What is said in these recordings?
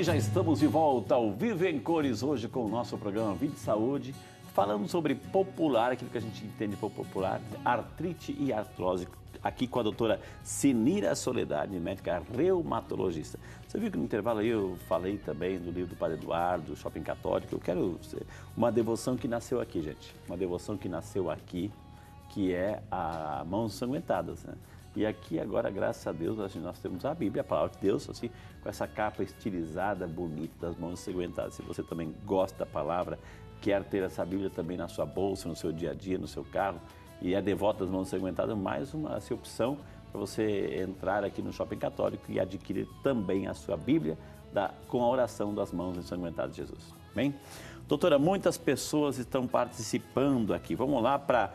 E já estamos de volta ao Vivo em Cores, hoje com o nosso programa Vida e Saúde, falando sobre popular, aquilo que a gente entende por popular, artrite e artrose, aqui com a doutora Senira Soledade, médica reumatologista. Você viu que no intervalo aí eu falei também do livro do Padre Eduardo, do Shopping Católico. Eu quero uma devoção que nasceu aqui, gente, uma devoção que nasceu aqui, que é a Mãos Ensanguentadas, né? E aqui agora, graças a Deus, nós temos a Bíblia, a Palavra de Deus, assim, com essa capa estilizada, bonita, das Mãos Ensanguentadas. Se você também gosta da palavra, quer ter essa Bíblia também na sua bolsa, no seu dia a dia, no seu carro, e é devoto das Mãos Ensanguentadas, mais uma opção para você entrar aqui no Shopping Católico e adquirir também a sua Bíblia com a oração das Mãos Ensanguentadas de Jesus. Bem? Doutora, muitas pessoas estão participando aqui. Vamos lá para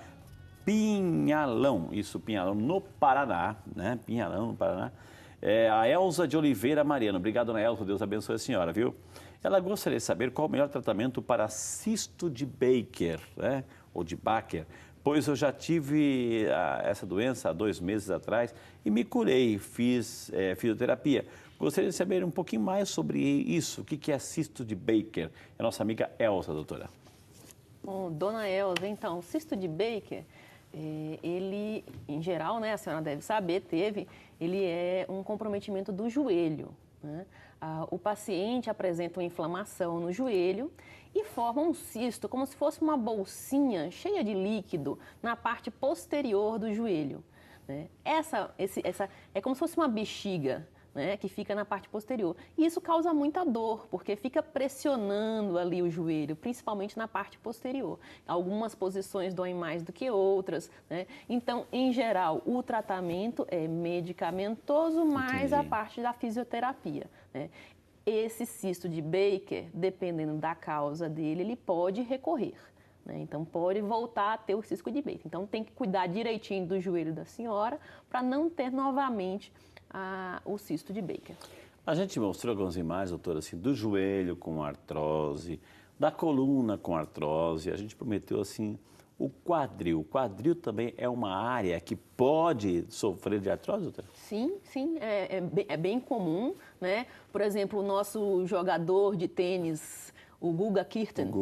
Pinhalão, isso, Pinhalão, no Paraná, né? Pinhalão, no Paraná. A Elza de Oliveira Mariano. Obrigado, dona Elza, Deus abençoe a senhora, viu? Ela gostaria de saber qual o melhor tratamento para cisto de Baker, né? Ou de Baker, pois eu já tive essa doença há 2 meses atrás e me curei, fiz fisioterapia. Gostaria de saber um pouquinho mais sobre isso, o que é cisto de Baker. É a nossa amiga Elza, doutora. Bom, dona Elza, então, o cisto de Baker, ele, em geral, né, a senhora deve saber, ele é um comprometimento do joelho, né? O paciente apresenta uma inflamação no joelho e forma um cisto, como se fosse uma bolsinha cheia de líquido na parte posterior do joelho, né? Essa é como se fosse uma bexiga, né, que fica na parte posterior. E isso causa muita dor, porque fica pressionando ali o joelho, principalmente na parte posterior. Algumas posições doem mais do que outras, né? Então, em geral, o tratamento é medicamentoso, mais a parte da fisioterapia, né? Esse cisto de Baker, dependendo da causa dele, ele pode recorrer, né? Então, pode voltar a ter o cisto de Baker. Então, tem que cuidar direitinho do joelho da senhora para não ter novamente o cisto de Baker. A gente mostrou algumas imagens, doutora, assim, do joelho com artrose, da coluna com artrose. A gente prometeu, assim, o quadril. O quadril também é uma área que pode sofrer de artrose, doutora? Sim, é bem comum, né? Por exemplo, o nosso jogador de tênis, o Guga Kirten,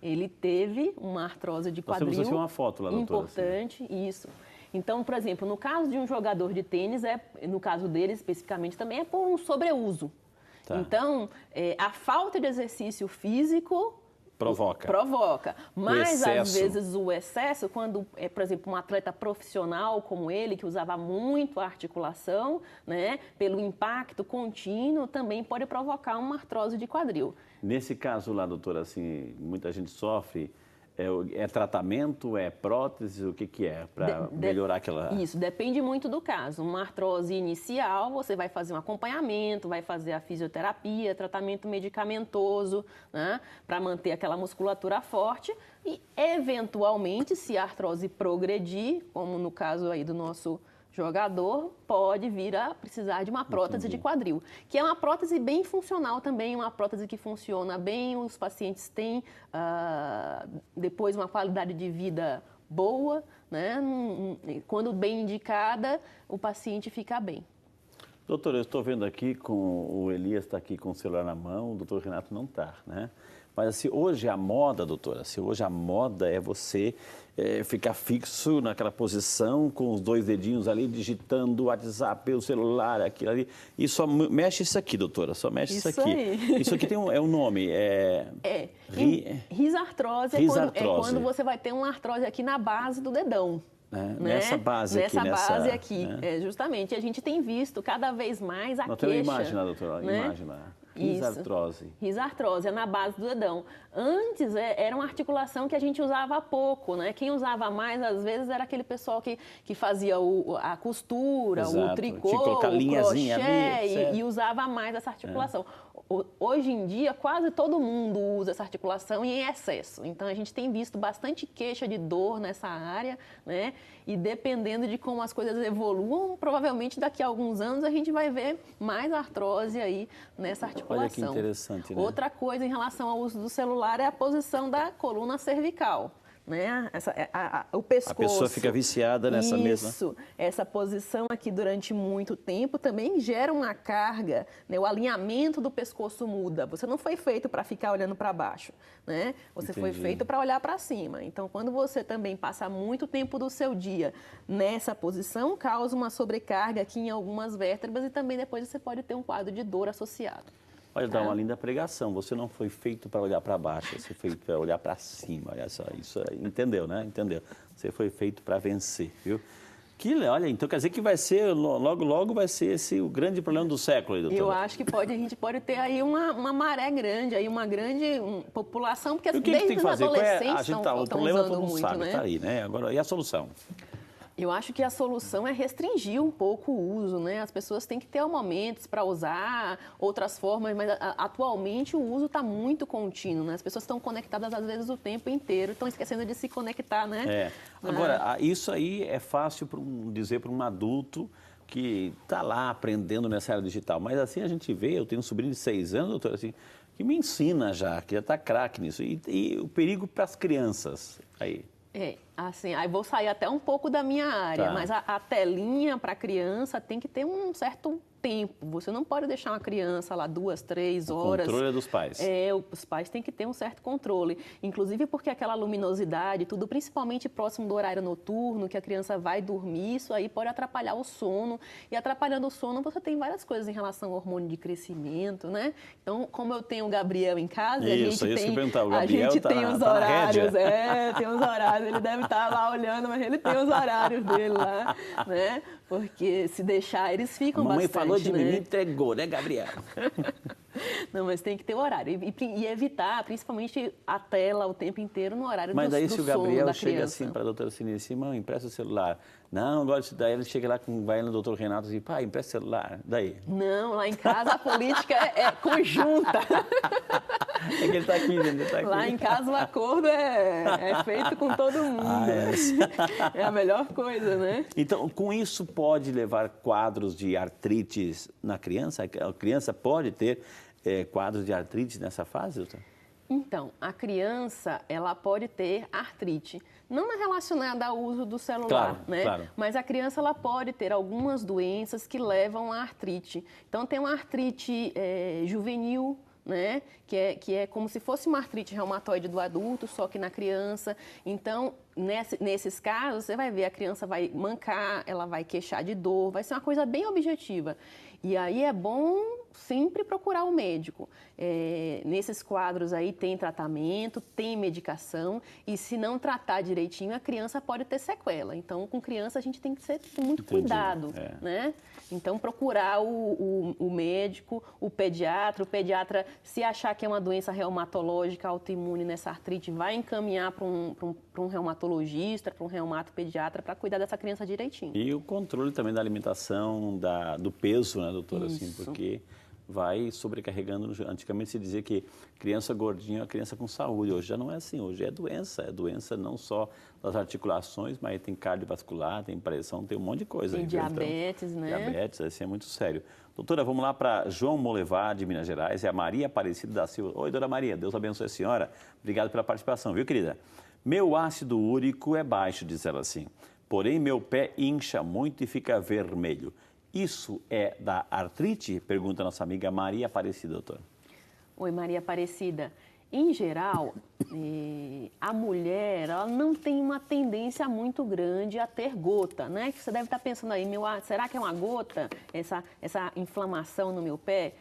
ele teve uma artrose de quadril. Nós temos uma foto lá, doutora. Importante, assim. Isso. Então, por exemplo, no caso de um jogador de tênis, no caso dele especificamente também, é por um sobreuso. Tá. Então, a falta de exercício físico provoca. Mas, às vezes, o excesso, quando, por exemplo, um atleta profissional como ele, que usava muito a articulação, né, pelo impacto contínuo, também pode provocar uma artrose de quadril. Nesse caso lá, doutora, assim, muita gente sofre. É tratamento, é prótese, o que é para melhorar aquela... Isso, depende muito do caso. Uma artrose inicial, você vai fazer um acompanhamento, vai fazer a fisioterapia, tratamento medicamentoso, né, para manter aquela musculatura forte e, eventualmente, se a artrose progredir, como no caso aí do nosso jogador, pode vir a precisar de uma prótese de quadril, que é uma prótese bem funcional também, uma prótese que funciona bem, os pacientes têm depois uma qualidade de vida boa, né? Quando bem indicada, o paciente fica bem. Doutor, eu estou vendo aqui o Elias está aqui com o celular na mão, o doutor Renato não está, né? Mas assim, hoje a moda, doutora, hoje a moda é você ficar fixo naquela posição, com os 2 dedinhos ali, digitando o WhatsApp, o celular, aquilo ali. E só mexe isso aqui, doutora, só mexe isso aqui. Aí. Isso aqui tem um nome, risartrose é quando você vai ter uma artrose aqui na base do dedão. Né? Nessa base aqui, né? Justamente. A gente tem visto cada vez mais a Nós queixa. Temos imagem lá, doutora, né? Imagem lá. Risartrose. Risartrose, é na base do dedão. Antes era uma articulação que a gente usava pouco, né? Quem usava mais, às vezes, era aquele pessoal que fazia a costura, Exato. o tricô, o crochê e usava mais essa articulação. Hoje em dia, quase todo mundo usa essa articulação em excesso. Então, a gente tem visto bastante queixa de dor nessa área, né? E dependendo de como as coisas evoluam, provavelmente daqui a alguns anos a gente vai ver mais artrose aí nessa articulação. Olha que interessante, né? Outra coisa em relação ao uso do celular é a posição da coluna cervical. né? O pescoço. A pessoa fica viciada nessa mesma. Isso, essa posição aqui durante muito tempo também gera uma carga, né? O alinhamento do pescoço muda. Você não foi feito para ficar olhando para baixo, né? Você foi feito para olhar para cima. Então, quando você também passa muito tempo do seu dia nessa posição, causa uma sobrecarga aqui em algumas vértebras e também depois você pode ter um quadro de dor associado. Olha, dá uma linda pregação. Você não foi feito para olhar para baixo, você foi feito para olhar para cima. Olha só, isso entendeu, né? Entendeu? Você foi feito para vencer, viu? Olha, então quer dizer que vai ser, logo vai ser esse o grande problema do século aí, doutora? Eu acho que a gente pode ter aí uma maré grande, aí uma grande população, porque desde os adolescentes o problema todo mundo muito, sabe, né? Tá aí, né? Agora, e a solução? Eu acho que a solução é restringir um pouco o uso, né? As pessoas têm que ter momentos para usar outras formas, mas atualmente o uso está muito contínuo, né? As pessoas estão conectadas às vezes o tempo inteiro, estão esquecendo de se conectar, né? Agora, isso aí é fácil dizer para um adulto que está lá aprendendo nessa área digital, mas assim a gente vê, eu tenho um sobrinho de 6 anos, doutor, assim, que me ensina já, que já está craque nisso, e o perigo para as crianças aí. Assim, aí vou sair até um pouco da minha área, mas a telinha para a criança tem que ter um certo tempo. Você não pode deixar uma criança lá 2, 3 horas. O controle é dos pais. Os pais têm que ter um certo controle. Inclusive porque aquela luminosidade, tudo principalmente próximo do horário noturno, que a criança vai dormir, isso aí pode atrapalhar o sono. E atrapalhando o sono, você tem várias coisas em relação ao hormônio de crescimento, né? Então, como eu tenho o Gabriel em casa, a gente tem os horários. Tem os horários. Ele deve estar lá olhando, mas ele tem os horários dele lá, né? Porque se deixar, eles ficam bastante, falou de né? mim, me entregou, né, Gabriel? Não, mas tem que ter horário. E evitar, principalmente, a tela o tempo inteiro no horário do sono da criança. Mas daí, se o Gabriel chega assim para a doutora Cinice, irmão, empresta o celular. Não, agora isso daí, ele chega lá, vai no doutor Renato e diz, pai, empresta o celular. Daí? Não, lá em casa a política é conjunta. É que ele está aqui, gente, ele está aqui. Lá em casa o acordo é feito com todo mundo. É a melhor coisa, né? Então, com isso pode levar quadros de artrites na criança? A criança pode ter quadros de artrite nessa fase, doutor? Então, a criança, ela pode ter artrite, não relacionada ao uso do celular, né? Claro. Mas a criança, ela pode ter algumas doenças que levam à artrite. Então, tem uma artrite juvenil, né? Que é como se fosse uma artrite reumatoide do adulto, só que na criança. Então, nesses casos, você vai ver, a criança vai mancar, ela vai queixar de dor, vai ser uma coisa bem objetiva. E aí é bom sempre procurar o médico. Nesses quadros aí tem tratamento, tem medicação, e se não tratar direitinho, a criança pode ter sequela. Então, com criança, a gente tem que ter muito cuidado, né? Então, procurar o médico, o pediatra, se achar que é uma doença reumatológica autoimune nessa artrite, vai encaminhar para um reumatologista, para um reumatopediatra, para cuidar dessa criança direitinho. E o controle também da alimentação, do peso, né, doutora? Isso. Assim, porque vai sobrecarregando. Antigamente se dizia que criança gordinha é uma criança com saúde. Hoje já não é assim, hoje é doença não só das articulações, mas tem cardiovascular, tem pressão, tem um monte de coisa. Tem diabetes, então, né? Diabetes, assim, é muito sério. Doutora, vamos lá para João Molevar, de Minas Gerais, é a Maria Aparecida da Silva. Oi, dona Maria, Deus abençoe a senhora. Obrigado pela participação, viu, querida? Meu ácido úrico é baixo, diz ela assim, porém meu pé incha muito e fica vermelho. Isso é da artrite? Pergunta a nossa amiga Maria Aparecida, doutora. Oi, Maria Aparecida. Em geral, a mulher, ela não tem uma tendência muito grande a ter gota, né? Que você deve estar pensando aí, será que é uma gota, essa inflamação no meu pé?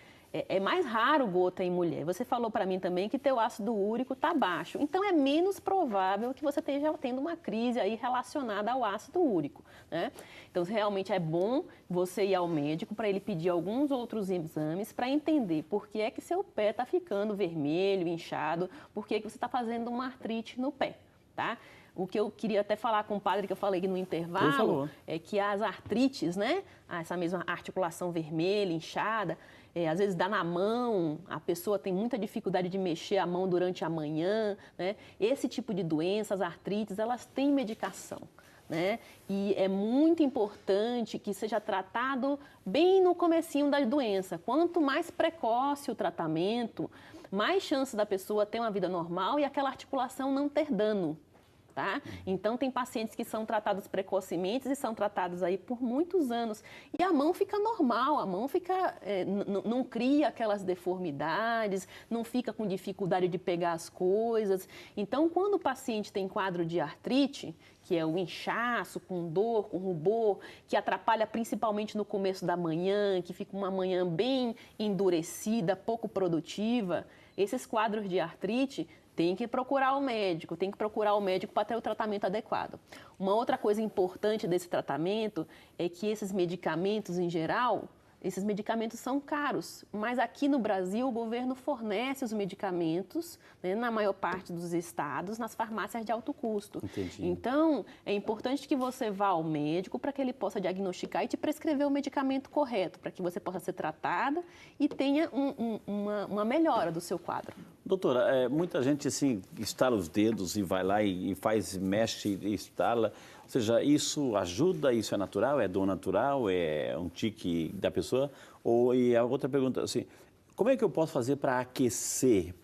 É mais raro gota em mulher. Você falou para mim também que teu ácido úrico está baixo. Então, é menos provável que você esteja tendo uma crise aí relacionada ao ácido úrico, né? Então, realmente é bom você ir ao médico para ele pedir alguns outros exames para entender por que é que seu pé está ficando vermelho, inchado, por que é que você está fazendo uma artrite no pé, tá? O que eu queria até falar com o padre, que eu falei aqui no intervalo, é que as artrites, né? Essa mesma articulação vermelha, inchada, às vezes dá na mão, a pessoa tem muita dificuldade de mexer a mão durante a manhã, né? Esse tipo de doença, as artrites, elas têm medicação, né? E é muito importante que seja tratado bem no comecinho da doença. Quanto mais precoce o tratamento, mais chance da pessoa ter uma vida normal e aquela articulação não ter dano. tá? Então, tem pacientes que são tratados precocemente e são tratados aí por muitos anos. E a mão fica normal, a mão fica, não cria aquelas deformidades, não fica com dificuldade de pegar as coisas. Então, quando o paciente tem quadro de artrite, que é o inchaço, com dor, com rubor, que atrapalha principalmente no começo da manhã, que fica uma manhã bem endurecida, pouco produtiva, esses quadros de artrite tem que procurar o médico, para ter o tratamento adequado. Uma outra coisa importante desse tratamento é que esses medicamentos, em geral, esses medicamentos são caros, mas aqui no Brasil o governo fornece os medicamentos, né, na maior parte dos estados, nas farmácias de alto custo. Entendi. Então, é importante que você vá ao médico para que ele possa diagnosticar e te prescrever o medicamento correto, para que você possa ser tratada e tenha uma melhora do seu quadro. Doutora, muita gente assim estala os dedos e vai lá e faz, mexe e estala. Ou seja, isso ajuda, isso é natural, é dor natural, é um tique da pessoa? E a outra pergunta, assim, como é que eu posso fazer para aquecer,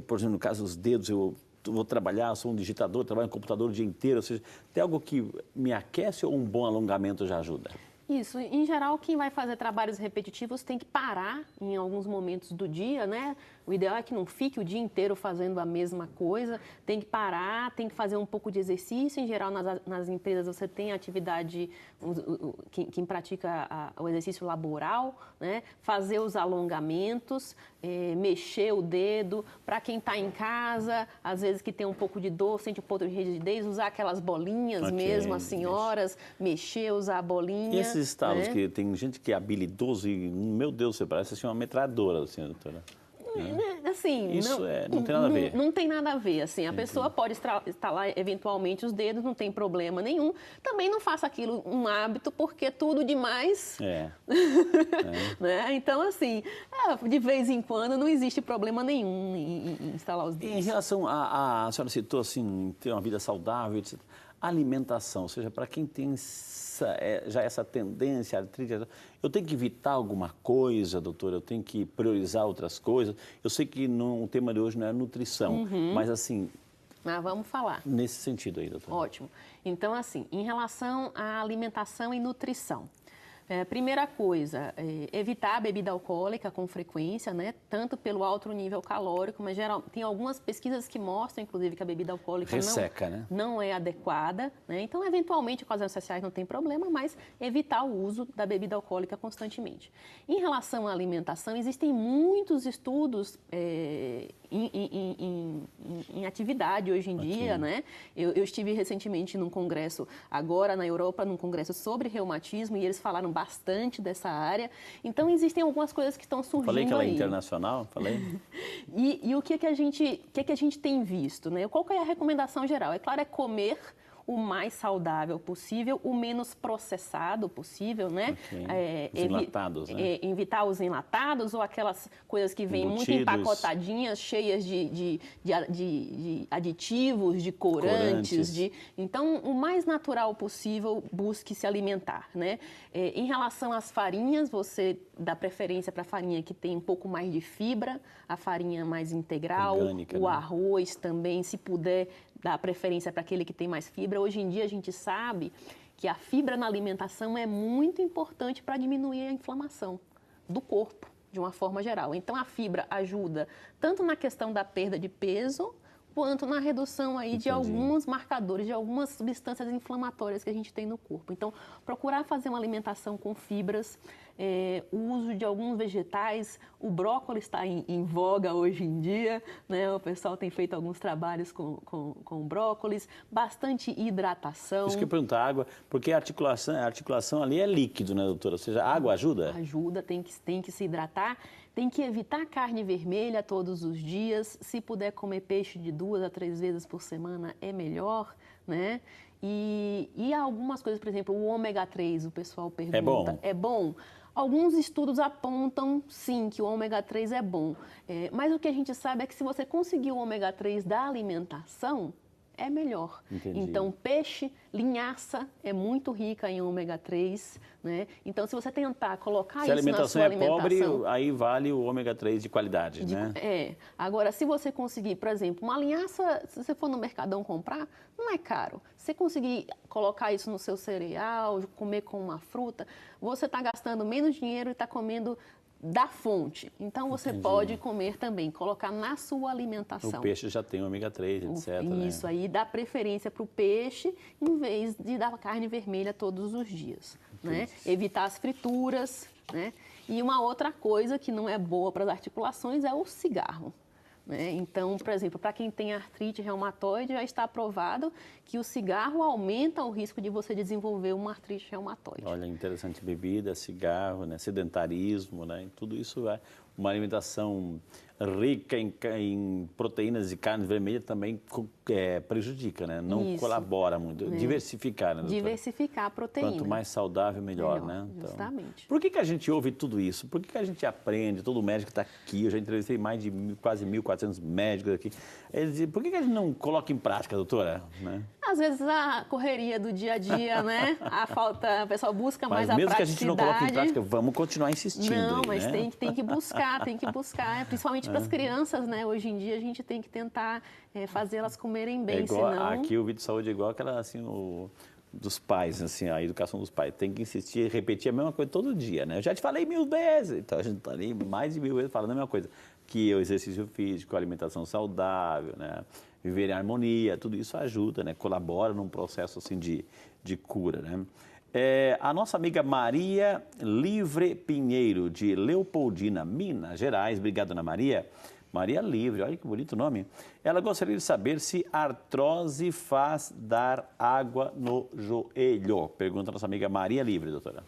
por exemplo, no caso dos dedos, eu vou trabalhar, sou um digitador, trabalho no computador o dia inteiro, ou seja, tem algo que me aquece ou um bom alongamento já ajuda? Isso, em geral, quem vai fazer trabalhos repetitivos tem que parar em alguns momentos do dia, né? O ideal é que não fique o dia inteiro fazendo a mesma coisa, tem que parar, tem que fazer um pouco de exercício. Em geral, nas empresas você tem atividade, quem pratica o exercício laboral, né? Fazer os alongamentos, mexer o dedo. Para quem está em casa, às vezes que tem um pouco de dor, sente um pouco de rigidez, usar aquelas bolinhas mesmo, as senhoras, mexer, usar a bolinha. E esses estalos, né? Que tem gente que é habilidoso e, meu Deus, você parece assim uma metralhadora, assim, doutora. Assim, isso não tem nada a ver. Não tem nada a ver, assim, a pessoa pode estalar eventualmente os dedos, não tem problema nenhum. Também não faça aquilo um hábito, porque tudo demais... né? Então, assim, de vez em quando não existe problema nenhum em estalar os dedos. Em relação a senhora citou, assim, ter uma vida saudável, etc. Alimentação, ou seja, para quem tem já essa tendência, artrite, eu tenho que evitar alguma coisa, doutora? Eu tenho que priorizar outras coisas? Eu sei que o tema de hoje não é nutrição, mas assim... vamos falar. Nesse sentido aí, doutora. Ótimo. Então, assim, em relação à alimentação e nutrição, primeira coisa, evitar a bebida alcoólica com frequência, né? Tanto pelo alto nível calórico, mas tem algumas pesquisas que mostram, inclusive, que a bebida alcoólica não é adequada, né? Então, eventualmente, ocasiões sociais não tem problema, mas evitar o uso da bebida alcoólica constantemente. Em relação à alimentação, existem muitos estudos em atividade hoje em dia, né? Eu estive recentemente num congresso, agora na Europa, num congresso sobre reumatismo, e eles falaram bastante dessa área. Então, existem algumas coisas que estão surgindo. Falei que ela é aí. internacional, falei. E o que a gente tem visto, né? Qual que é a recomendação geral? É claro, é comer o mais saudável possível, o menos processado possível, né? Os enlatados, né? Evitar os enlatados ou aquelas coisas que vêm muito empacotadinhas, cheias de aditivos, de corantes. Então, o mais natural possível, busque se alimentar, né? Em relação às farinhas, você dá preferência para a farinha que tem um pouco mais de fibra, a farinha mais integral, orgânica, o arroz também, se puder, dá preferência para aquele que tem mais fibra. Hoje em dia, a gente sabe que a fibra na alimentação é muito importante para diminuir a inflamação do corpo, de uma forma geral. Então, a fibra ajuda tanto na questão da perda de peso, quanto na redução aí de alguns marcadores, de algumas substâncias inflamatórias que a gente tem no corpo. Então, procurar fazer uma alimentação com fibras, o uso de alguns vegetais. O brócolis está em voga hoje em dia, né? O pessoal tem feito alguns trabalhos com brócolis, bastante hidratação. Isso que eu pergunto, água, porque a articulação ali é líquido, né, doutora? Ou seja, a água ajuda? Ajuda, tem que se hidratar. Tem que evitar carne vermelha todos os dias. Se puder comer peixe de 2 a 3 vezes por semana, é melhor, né? E algumas coisas, por exemplo, o ômega 3, o pessoal pergunta. É bom? É bom? Alguns estudos apontam, sim, que o ômega 3 é bom. Mas o que a gente sabe é que se você conseguir o ômega 3 da alimentação, é melhor. Entendi. Então, peixe, linhaça é muito rica em ômega 3, né? Então, se você tentar colocar Se a isso na alimentação sua é pobre, alimentação... aí vale o ômega 3 de qualidade, né? Agora, se você conseguir, por exemplo, uma linhaça, se você for no Mercadão comprar, não é caro. Se você conseguir colocar isso no seu cereal, comer com uma fruta, você está gastando menos dinheiro e está comendo da fonte. Então, você pode comer também, colocar na sua alimentação. O peixe já tem ômega 3, etc. Isso, aí dá preferência para o peixe em vez de dar carne vermelha todos os dias. Né? Evitar as frituras, né? E uma outra coisa que não é boa para as articulações é o cigarro. Né? Então, por exemplo, para quem tem artrite reumatoide, já está provado que o cigarro aumenta o risco de você desenvolver uma artrite reumatoide. Olha, interessante, bebida, cigarro, né? Sedentarismo, né? Tudo isso é uma alimentação rica em proteínas e carne vermelha também prejudica, né? Não colabora muito. Diversificar, né, doutora? Diversificar a proteína. Quanto mais saudável, melhor, né? Então, justamente. Por que a gente ouve tudo isso? Por que a gente aprende? Todo médico está aqui, eu já entrevistei mais de quase 1.400 médicos aqui. Por que a gente não coloca em prática, doutora? Né? Às vezes a correria do dia a dia, né? A pessoa busca mais a praticidade. Mas mesmo que a gente não coloque em prática, vamos continuar insistindo. Não, mas né? tem que buscar, principalmente para as crianças, né? Hoje em dia a gente tem que tentar fazê-las comerem bem, igual, senão... Aqui o vídeo de saúde é igual aquela, assim, dos pais, assim, a educação dos pais. Tem que insistir e repetir a mesma coisa todo dia, né? Eu já te falei 1000 vezes, então a gente está ali mais de 1000 vezes falando a mesma coisa. Que o exercício físico, a alimentação saudável, né? Viver em harmonia, tudo isso ajuda, né? Colabora num processo, assim, de cura, né? A nossa amiga Maria Livre Pinheiro, de Leopoldina, Minas Gerais. Obrigado, Ana Maria. Maria Livre, olha que bonito nome. Ela gostaria de saber se artrose faz dar água no joelho. Pergunta a nossa amiga Maria Livre, doutora.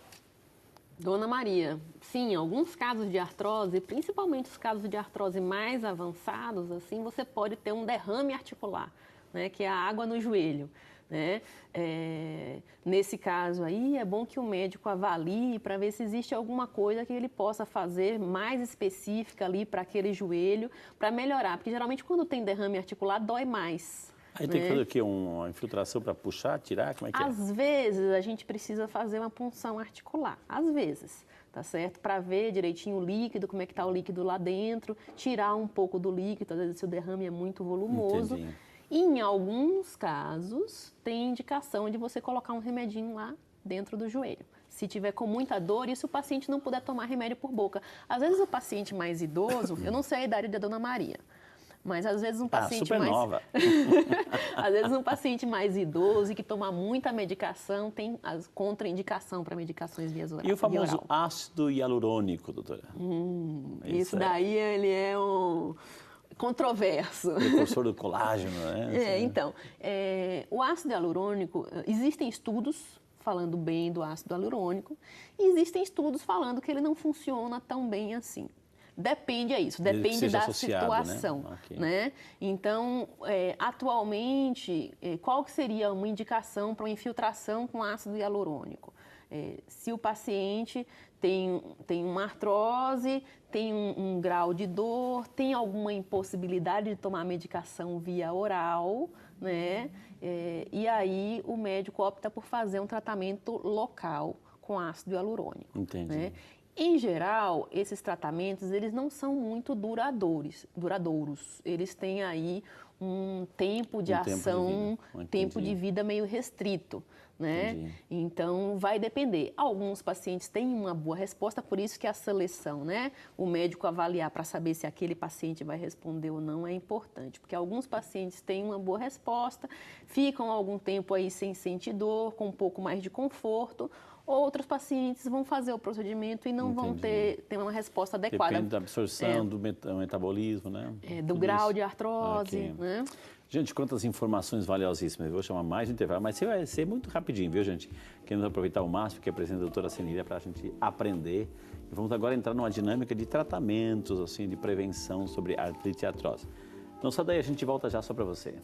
Dona Maria, sim, alguns casos de artrose, principalmente os casos de artrose mais avançados, assim, você pode ter um derrame articular, né, que é a água no joelho. Né? Nesse caso aí, é bom que o médico avalie para ver se existe alguma coisa que ele possa fazer mais específica ali para aquele joelho, para melhorar. Porque geralmente quando tem derrame articular, dói mais. Aí tem que fazer o quê? Uma infiltração para puxar, tirar? Como é que é? Às vezes a gente precisa fazer uma punção articular, às vezes, tá certo? Para ver direitinho o líquido, como é que está o líquido lá dentro, tirar um pouco do líquido, às vezes se o derrame é muito volumoso. Entendi. E em alguns casos, tem indicação de você colocar um remedinho lá dentro do joelho. Se tiver com muita dor e se o paciente não puder tomar remédio por boca. Às vezes o paciente mais idoso, eu não sei a idade da Dona Maria, mas às vezes um paciente super nova. Às vezes um paciente mais idoso e que toma muita medicação tem as contraindicação para medicações via oral. E o famoso ácido hialurônico, doutora? Isso daí ele é um controverso. Precursor do colágeno, né? Então, o ácido hialurônico, existem estudos falando bem do ácido hialurônico e existem estudos falando que ele não funciona tão bem assim. Depende depende da situação. Né? Okay. Né? Então, atualmente, qual que seria uma indicação para uma infiltração com ácido hialurônico? Se o paciente tem uma artrose, tem um grau de dor, tem alguma impossibilidade de tomar medicação via oral, né? E aí o médico opta por fazer um tratamento local com ácido hialurônico. Entendi. Né? Em geral, esses tratamentos eles não são muito duradouros. Eles têm aí um tempo de ação, tempo de vida meio restrito. Né? Então, vai depender. Alguns pacientes têm uma boa resposta, por isso que a seleção, né? O médico avaliar para saber se aquele paciente vai responder ou não é importante, porque alguns pacientes têm uma boa resposta, ficam algum tempo aí sem sentir dor, com um pouco mais de conforto. Outros pacientes vão fazer o procedimento e não vão ter uma resposta adequada. Depende da absorção, do metabolismo, né? Do grau de artrose, né? Gente, quantas informações valiosíssimas. Eu vou chamar mais de intervalo, mas vai ser muito rapidinho, viu, gente? Queremos aproveitar o máximo que é a presença da doutora Cenira para a gente aprender. E vamos agora entrar numa dinâmica de tratamentos, assim, de prevenção sobre artrite e artrose. Então, só daí a gente volta já só para você.